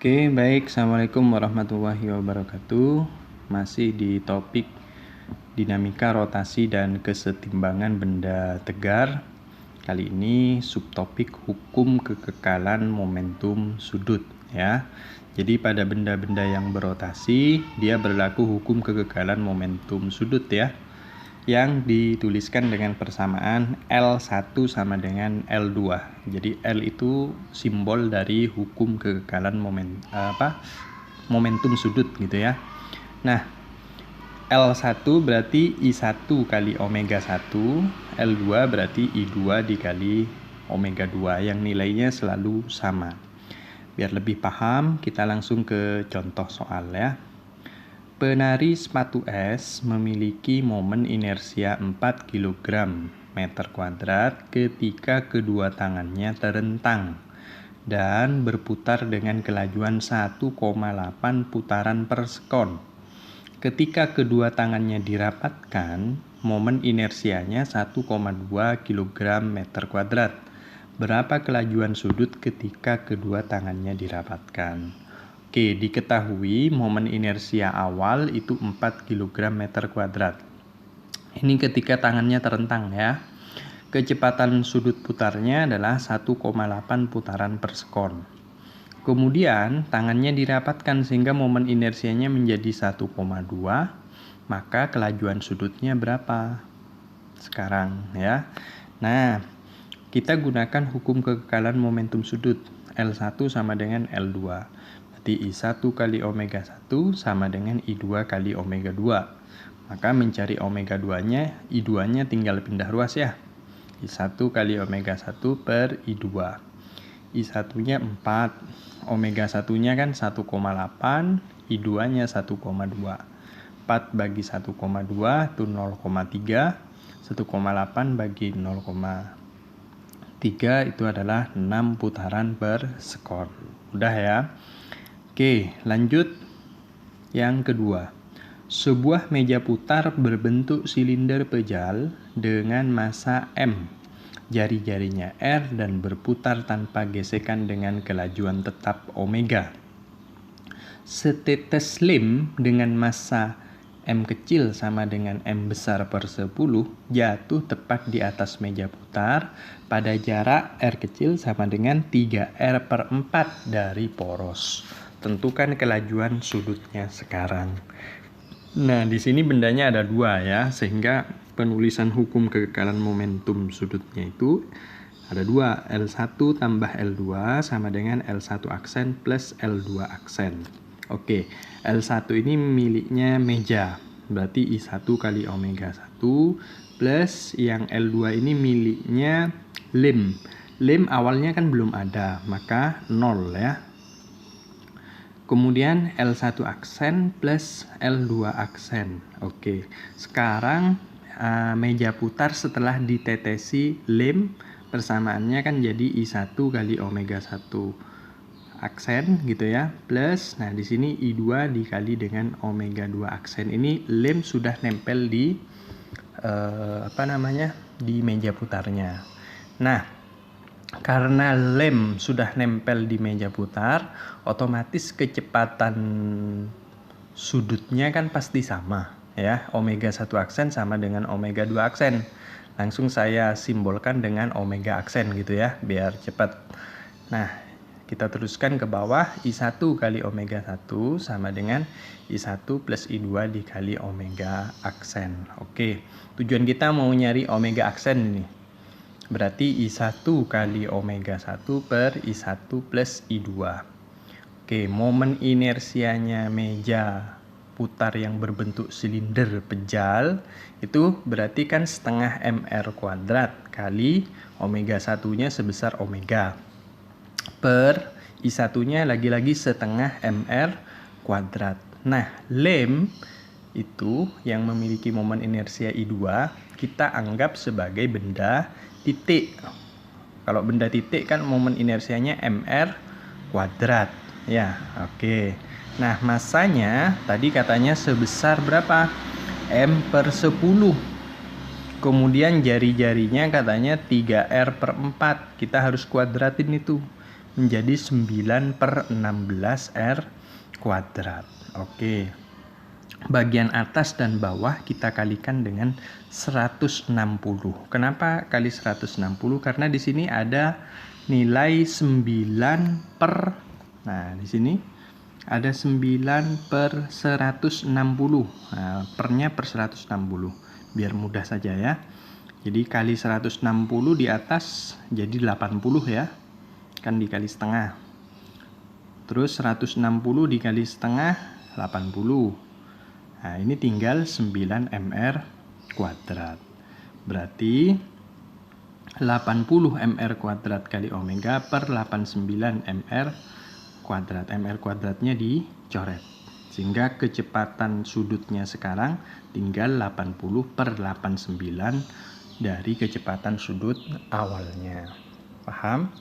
Oke, baik. Assalamualaikum warahmatullahi wabarakatuh. Masih di topik dinamika, rotasi, dan kesetimbangan benda tegar. Kali ini subtopik hukum kekekalan momentum sudut ya. Jadi pada benda-benda yang berotasi, dia berlaku hukum kekekalan momentum sudut ya. Yang dituliskan dengan persamaan L1 sama dengan L2. Jadi L itu simbol dari hukum kekekalan momentum sudut gitu ya. Nah, L1 berarti I1 kali omega 1, L2 berarti I2 dikali omega 2 yang nilainya selalu sama. Biar lebih paham, kita langsung ke contoh soal ya. Penari sepatu es memiliki momen inersia 4 kg meter kuadrat ketika kedua tangannya terentang dan berputar dengan kelajuan 1,8 putaran per sekon. Ketika kedua tangannya dirapatkan, momen inersianya 1,2 kg meter kuadrat. Berapa kelajuan sudut ketika kedua tangannya dirapatkan? Oke, diketahui momen inersia awal itu 4 kg meter kuadrat. Ini ketika tangannya terentang ya. Kecepatan sudut putarnya adalah 1,8 putaran per sekon. Kemudian tangannya dirapatkan sehingga momen inersianya menjadi 1,2. Maka kelajuan sudutnya berapa? Sekarang ya. Nah, kita gunakan hukum kekekalan momentum sudut. L1 sama dengan L2. Berarti I1 kali omega 1 sama dengan I2 kali omega 2. Maka mencari omega 2-nya, I2-nya tinggal pindah ruas ya. I1 kali omega 1 per I2. I1-nya 4, omega 1-nya kan 1,8, I2-nya 1,2. 4 bagi 1,2 itu 0,3. 1,8 bagi 0,3 itu adalah 6 putaran per sekon. Udah ya. Oke, lanjut. Yang kedua, sebuah meja putar berbentuk silinder pejal dengan massa M, jari-jarinya R dan berputar tanpa gesekan dengan kelajuan tetap omega. Setetes lem dengan massa M kecil sama dengan M besar per 10 jatuh tepat di atas meja putar pada jarak R kecil sama dengan 3R per 4 dari poros. Tentukan kelajuan sudutnya sekarang. Nah, di sini bendanya ada dua ya, sehingga penulisan hukum kekekalan momentum sudutnya itu ada dua, L1 tambah L2 sama dengan L1 aksen plus L2 aksen. Oke, L1 ini miliknya meja, berarti I1 kali omega 1 plus yang L2 ini miliknya lem. Lem awalnya kan belum ada, maka 0 ya. Kemudian L1 aksen plus L2 aksen. Oke, sekarang meja putar setelah ditetesi lem, persamaannya kan jadi I1 kali omega 1 aksen gitu ya, plus nah di sini I2 dikali dengan omega 2 aksen. Ini lem sudah nempel di di meja putarnya. Nah, karena lem sudah nempel di meja putar, otomatis kecepatan sudutnya kan pasti sama ya. Omega 1 aksen sama dengan omega 2 aksen. Langsung saya simbolkan dengan omega aksen gitu ya, biar cepat. Nah, kita teruskan ke bawah. I1 kali omega 1 sama dengan I1 plus I2 dikali omega aksen. Oke, tujuan kita mau nyari omega aksen ini. Berarti I1 kali omega 1 per I1 plus I2. Oke, momen inersianya meja putar yang berbentuk silinder pejal itu berarti kan setengah mr kuadrat kali omega 1-nya sebesar omega per I1-nya lagi-lagi setengah mr kuadrat. Nah, lem itu yang memiliki momen inersia I2 kita anggap sebagai benda titik. Kalau benda titik kan momen inersianya mr kuadrat ya. Oke. Nah, massanya tadi katanya sebesar berapa? M per 10. Kemudian jari-jarinya katanya 3R per 4. Kita harus kuadratin itu. menjadi 9/16 R kuadrat. Oke. Bagian atas dan bawah kita kalikan dengan 160. Kenapa kali 160? Karena di sini ada nilai 9 per, nah di sini ada 9/160. Nah, pernya per 160. Biar mudah saja ya. Jadi kali 160 di atas jadi 80 ya. Kan dikali setengah. Terus 160 dikali setengah 80. Nah, ini tinggal 9 mr kuadrat. Berarti 80 mr kuadrat kali omega per 89 mr kuadrat. Mr kuadratnya dicoret. Sehingga kecepatan sudutnya sekarang tinggal 80/89 dari kecepatan sudut awalnya. Paham?